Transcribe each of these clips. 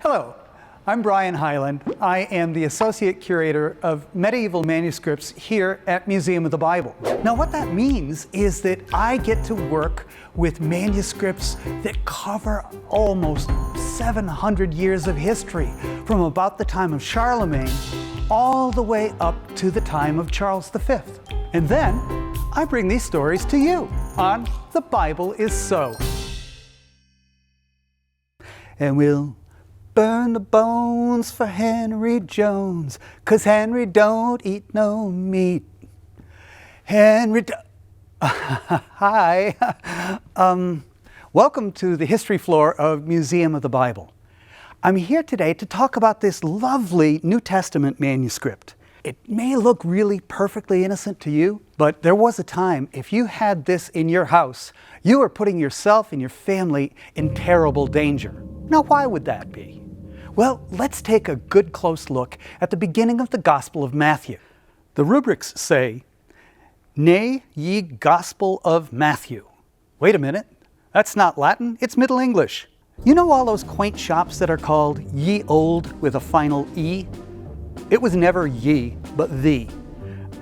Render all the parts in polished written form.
Hello, I'm Brian Hyland. I am the Associate Curator of Medieval Manuscripts here at Museum of the Bible. Now what that means is that I get to work with manuscripts that cover almost 700 years of history, from about the time of Charlemagne all the way up to the time of Charles V. And then I bring these stories to you on The Bible Is So. And we'll burn the bones for Henry Jones, 'cause Henry don't eat no meat. Hi. Welcome to the history floor of Museum of the Bible. I'm here today to talk about this lovely New Testament manuscript. It may look really perfectly innocent to you, but there was a time if you had this in your house, you were putting yourself and your family in terrible danger. Now, why would that be? Well, let's take a good close look at the beginning of the Gospel of Matthew. The rubrics say, "Nay, ye Gospel of Matthew." Wait a minute, that's not Latin, it's Middle English. You know all those quaint shops that are called Ye Old with a final E? It was never ye, but thee.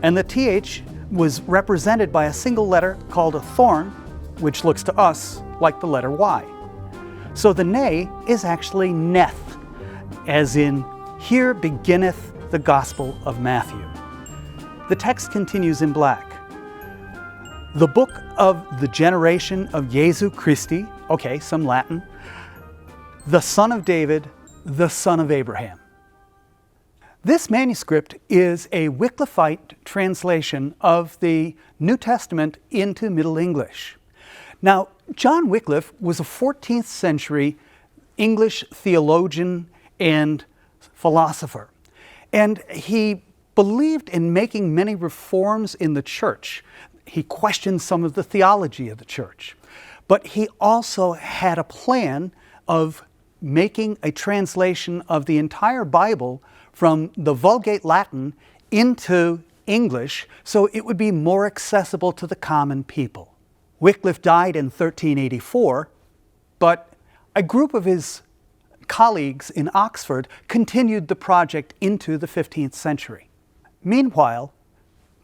And the TH was represented by a single letter called a thorn, which looks to us like the letter Y. So the nay is actually neth, as in, here beginneth the Gospel of Matthew. The text continues in black. The book of the generation of Jesu Christi, okay, some Latin, the son of David, the son of Abraham. This manuscript is a Wycliffite translation of the New Testament into Middle English. Now, John Wycliffe was a 14th century English theologian and philosopher, and he believed in making many reforms in the church. He questioned some of the theology of the church, but he also had a plan of making a translation of the entire Bible from the Vulgate Latin into English so it would be more accessible to the common people. Wycliffe died in 1384, but a group of his colleagues in Oxford continued the project into the 15th century. Meanwhile,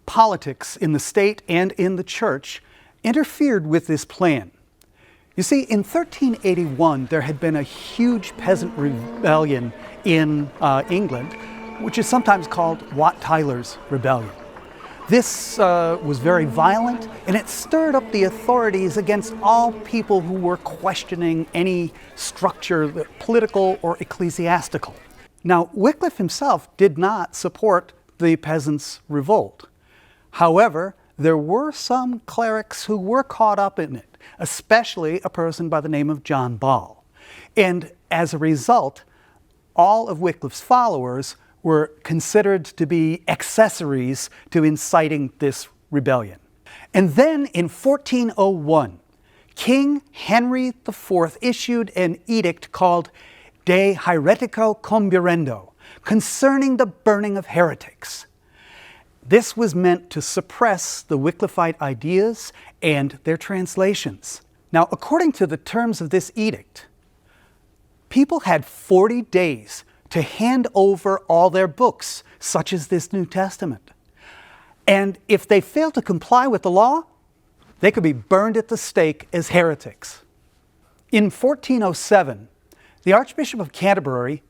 politics in the state and in the church interfered with this plan. You see, in 1381, there had been a huge peasant rebellion in England, which is sometimes called Wat Tyler's Rebellion. This was very violent, and it stirred up the authorities against all people who were questioning any structure, political or ecclesiastical. Now, Wycliffe himself did not support the peasants' revolt. However, there were some clerics who were caught up in it, especially a person by the name of John Ball. And as a result, all of Wycliffe's followers were considered to be accessories to inciting this rebellion. And then in 1401, King Henry IV issued an edict called De Haeretico Comburendo, concerning the burning of heretics. This was meant to suppress the Wycliffite ideas and their translations. Now, according to the terms of this edict, people had 40 days to hand over all their books, such as this New Testament. And if they failed to comply with the law, they could be burned at the stake as heretics. In 1407, the Archbishop of Canterbury,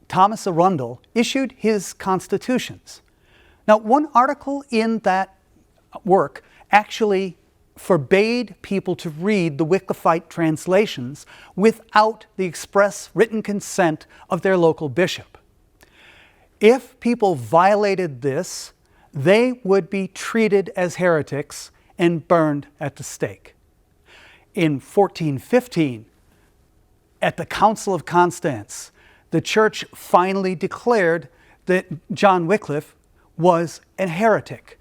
Thomas Arundel, issued his constitutions. Now, one article in that work actually forbade people to read the Wycliffite translations without the express written consent of their local bishop. If people violated this, they would be treated as heretics and burned at the stake. In 1415, at the Council of Constance, the church finally declared that John Wycliffe was a heretic.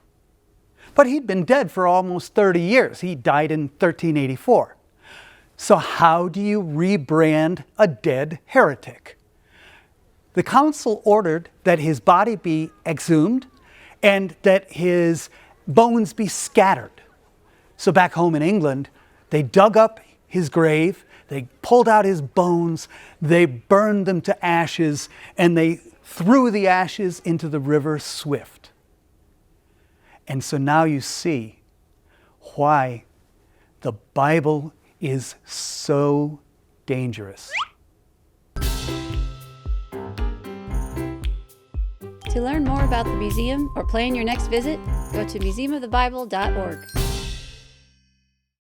But he'd been dead for almost 30 years. He died in 1384. So how do you rebrand a dead heretic? The council ordered that his body be exhumed and that his bones be scattered. So back home in England, they dug up his grave, They pulled out his bones, they burned them to ashes, and they threw the ashes into the river Swift. And so now you see why the Bible is so dangerous. To learn more about the museum or plan your next visit, go to museumofthebible.org.